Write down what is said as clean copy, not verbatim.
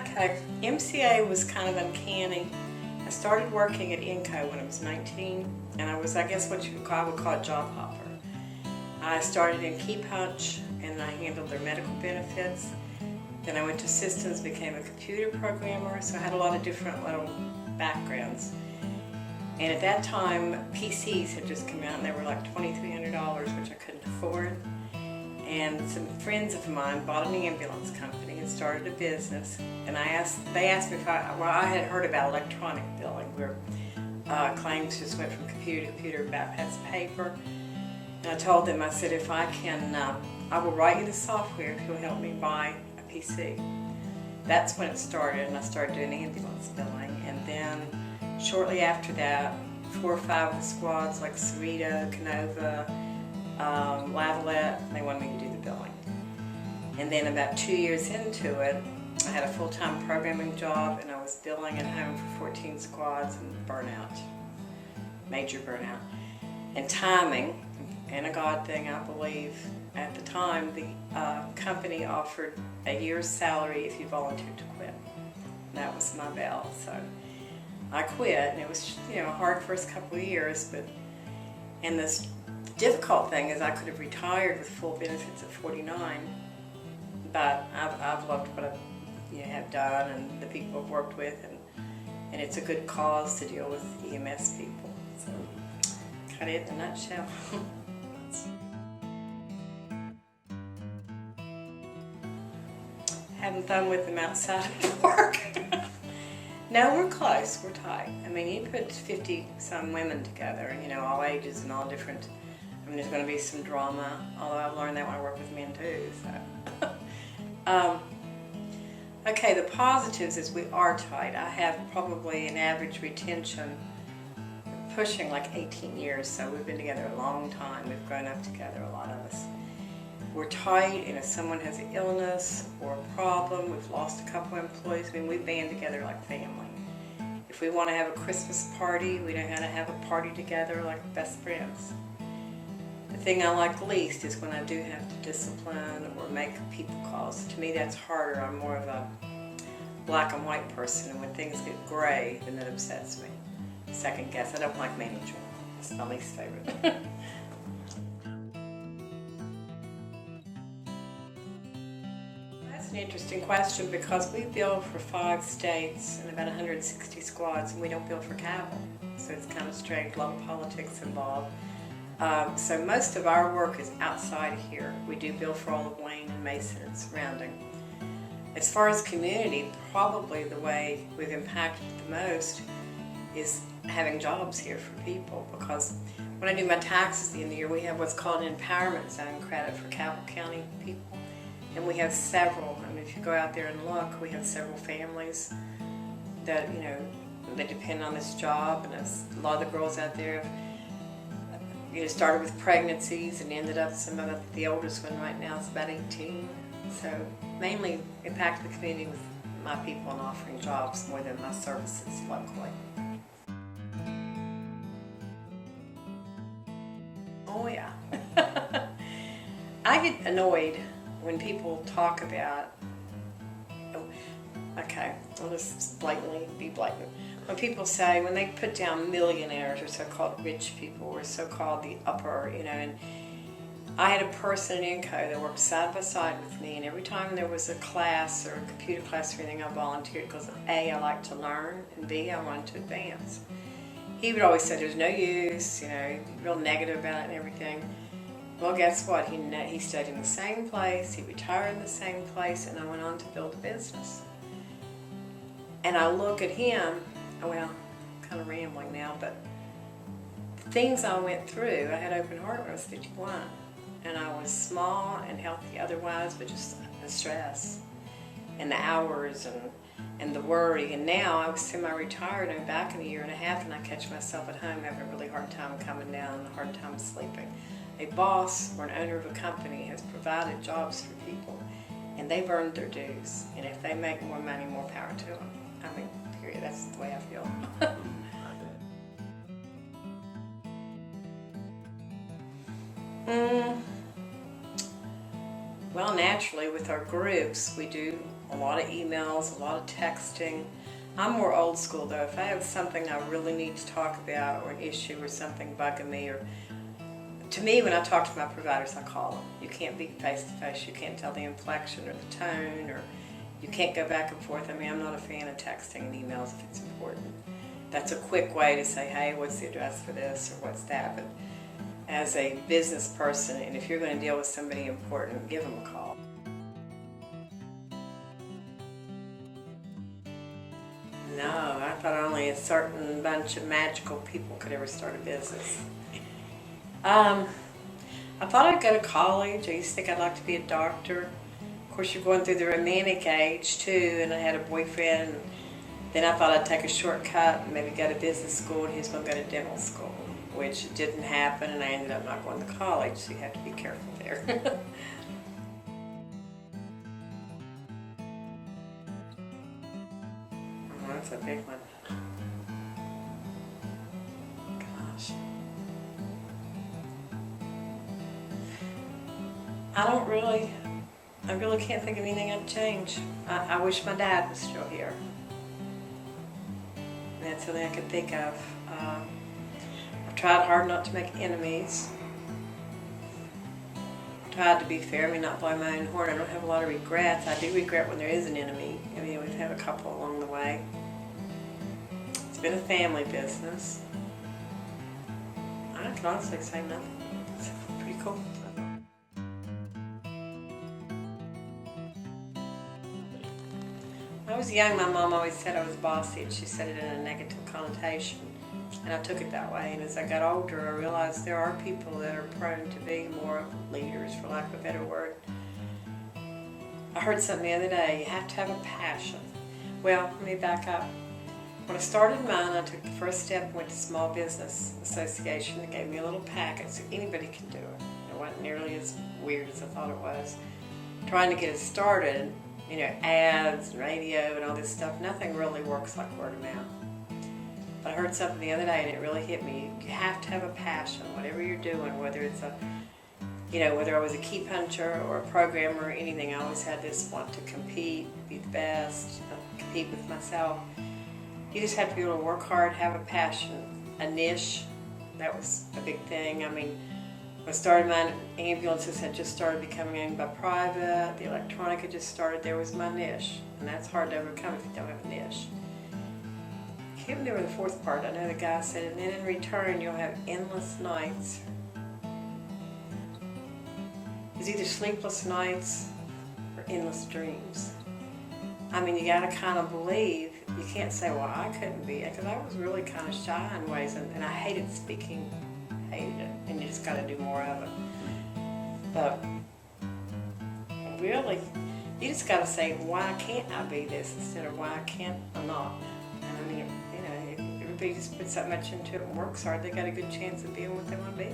Okay, MCA was kind of uncanny. I started working at Inco when I was 19, and I was, I guess, what you would call, I would call a job hopper. I started in Key Punch, and I handled their medical benefits. Then I went to Systems, became a computer programmer, so I had a lot of different little backgrounds. And at that time, PCs had just come out, and they were like $2,300, which I couldn't afford. And some friends of mine bought an ambulance company and started a business. And they asked me if I had heard about electronic billing, where claims just went from computer to computer about past paper. And I told them, I said, if I can, I will write you the software if you'll help me buy a PC. That's when it started, and I started doing ambulance billing. And then shortly after that, 4 or 5 of the squads, like Cerrito, Canova, Lavalette, they wanted me to do the billing. And then about 2 years into it, I had a full-time programming job, and I was billing at home for 14 squads, and burnout, major burnout. And timing, and a God thing, I believe, at the time, the company offered a year's salary if you volunteered to quit. And that was my bail, so I quit, and it was, a hard first couple of years, and this difficult thing is I could have retired with full benefits at 49, but I've loved what I have done and the people I've worked with, and it's a good cause to deal with EMS people. So, kind of in a nutshell. Having fun with them outside of work. No, we're close, we're tight. I mean, you put 50-some women together, all ages and all different. I mean, there's going to be some drama, although I've learned that when I work with men too, so. Okay, the positives is we are tight. I have probably an average retention pushing like 18 years, so we've been together a long time. We've grown up together, a lot of us. We're tight, and if someone has an illness or a problem, we've lost a couple of employees, I mean, we band together like family. If we want to have a Christmas party, we know how to have a party together like best friends. The thing I like least is when I do have to discipline or make people calls. To me, that's harder. I'm more of a black and white person, and when things get gray, then that upsets me. Second guess. I don't like management. It's my least favorite. That's an interesting question, because we bill for 5 states and about 160 squads, and we don't bill for capital. So it's kind of strange. A lot of politics involved. So most of our work is outside here. We do bill for all of Wayne and Mason and surrounding. As far as community, probably the way we've impacted the most is having jobs here for people, because when I do my taxes at the end of the year, we have what's called an empowerment zone credit for Cabell County people. And we have several. I mean, if you go out there and look, we have several families that, they depend on this job, and a lot of the girls out there have started with pregnancies and ended up, some of the oldest one right now is about 18. So mainly impact the community with my people and offering jobs more than my services locally. Oh yeah. I get annoyed when people talk about, I'll just be blatant. When people say, when they put down millionaires or so-called rich people or so-called the upper, and I had a person in Inco that worked side by side with me, and every time there was a class or a computer class or anything, I volunteered, because A, I like to learn, and B, I wanted to advance. He would always say there's no use, real negative about it and everything. Well, guess what? He stayed in the same place, he retired in the same place, and I went on to build a business. And I look at him, well, I'm kind of rambling now, but the things I went through, I had open heart when I was 51. And I was small and healthy otherwise, but just the stress and the hours and the worry. And now I was semi-retired, and I'm back in a year and a half, and I catch myself at home having a really hard time coming down and a hard time sleeping. A boss or an owner of a company has provided jobs for people, and they've earned their dues. And if they make more money, more power to them. I mean, period. That's the way I feel. Well, naturally, with our groups, we do a lot of emails, a lot of texting. I'm more old school though. If I have something I really need to talk about, or an issue or something bugging me, or to me, when I talk to my providers, I call them. You can't be face to face. You can't tell the inflection or the tone, or you can't go back and forth. I mean, I'm not a fan of texting and emails if it's important. That's a quick way to say, hey, what's the address for this, or what's that? But as a business person, and if you're going to deal with somebody important, give them a call. No, I thought only a certain bunch of magical people could ever start a business. I thought I'd go to college. I used to think I'd like to be a doctor. Of course, you're going through the romantic age too, and I had a boyfriend. Then I thought I'd take a shortcut and maybe go to business school, and he was going to go to dental school, which didn't happen, and I ended up not going to college, so you have to be careful there. Oh, that's a big one. Gosh. I really can't think of anything I'd change. I wish my dad was still here. That's something I could think of. I've tried hard not to make enemies. Tried to be fair, I mean, not blow my own horn. I don't have a lot of regrets. I do regret when there is an enemy. I mean, we've had a couple along the way. It's been a family business. I can honestly say nothing. It's pretty cool. When I was young, my mom always said I was bossy, and she said it in a negative connotation, and I took it that way. And as I got older, I realized there are people that are prone to be more leaders, for lack of a better word. I heard something the other day, you have to have a passion. Well, let me back up. When I started mine, I took the first step and went to Small Business Association. They gave me a little packet, so anybody can do it. It wasn't nearly as weird as I thought it was. Trying to get it started, you know, ads and radio and all this stuff, nothing really works like word of mouth. But I heard something the other day and it really hit me. You have to have a passion, whatever you're doing, whether it's whether I was a key puncher or a programmer or anything. I always had this want to compete, be the best, compete with myself. You just have to be able to work hard, have a passion, a niche. That was a big thing. I mean, when I started mine, ambulances had just started becoming owned by private, the electronic had just started, there was my niche. And that's hard to overcome if you don't have a niche. I can't remember the fourth part. I know the guy said, and then in return you'll have endless nights. It's either sleepless nights or endless dreams. I mean, you gotta kind of believe. You can't say, well, I couldn't be it, because I was really kind of shy in ways, and I hated speaking. Hated it, and you just got to do more of it. But really, you just got to say, why can't I be this instead of why can't I not? And I mean, if everybody just puts that much into it and works hard, they got a good chance of being what they want to be.